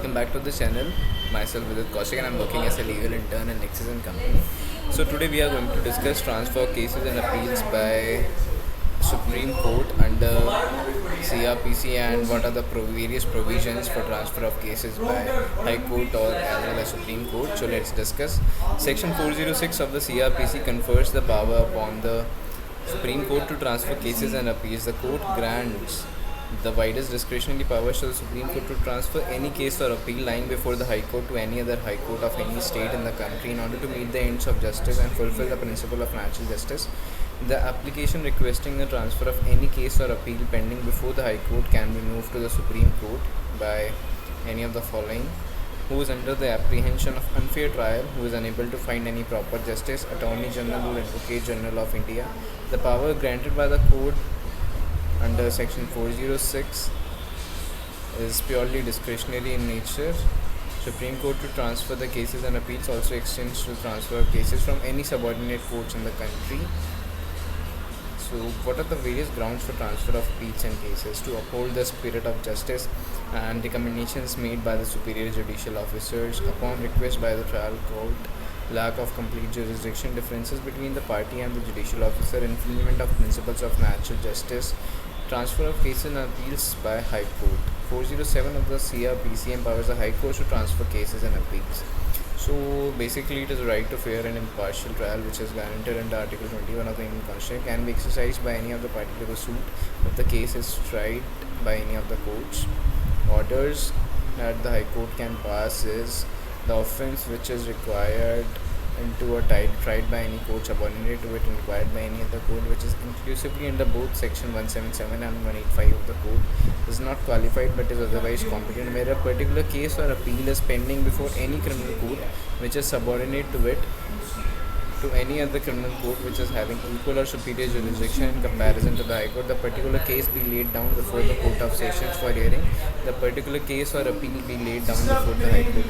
welcome back to the channel. Myself Vidit Kaushik and I'm working as a legal intern in Nexus and Company. So today we are going to discuss transfer cases and appeals by Supreme Court under CRPC and what are the various provisions for transfer of cases by High Court or as well as Supreme Court. So let's discuss. Section 406 of the CRPC confers the power upon the Supreme Court to transfer cases and appeals. The court grants the widest discretionary powers to the Supreme Court to transfer any case or appeal lying before the High Court to any other High Court of any state in the country in order to meet the ends of justice and fulfill the principle of natural justice. The application requesting the transfer of any case or appeal pending before the High Court can be moved to the Supreme Court by any of the following: who is under the apprehension of unfair trial, who is unable to find any proper justice, Attorney General or Advocate General of India. The power granted by the court under section 406 is purely discretionary in nature. Supreme Court to transfer the cases and appeals also extends to transfer of cases from any subordinate courts in the country. So what are the various grounds for transfer of appeals and cases? To uphold the spirit of justice and recommendations made by the superior judicial officers upon request by the trial court, lack of complete jurisdiction, differences between the party and the judicial officer, infringement of principles of natural justice, transfer of cases and appeals by High Court. 407 of the CRPC empowers the High Court to transfer cases and appeals. So basically it is right to fair and impartial trial which is guaranteed under Article 21 of the Indian Constitution, can be exercised by any of the party to the suit if the case is tried by any of the courts. Orders that the High Court can pass is the offence which is required into a tried by any court subordinate to it and required by any other court which is inclusively under both section 177 and 185 of the code is not qualified but is otherwise competent, where a particular case or appeal is pending before any criminal court which is subordinate to it to any other criminal court which is having equal or superior jurisdiction in comparison to the High Court. The particular case be laid down before the Court of Sessions for hearing. The particular case or appeal be laid down before the High Court.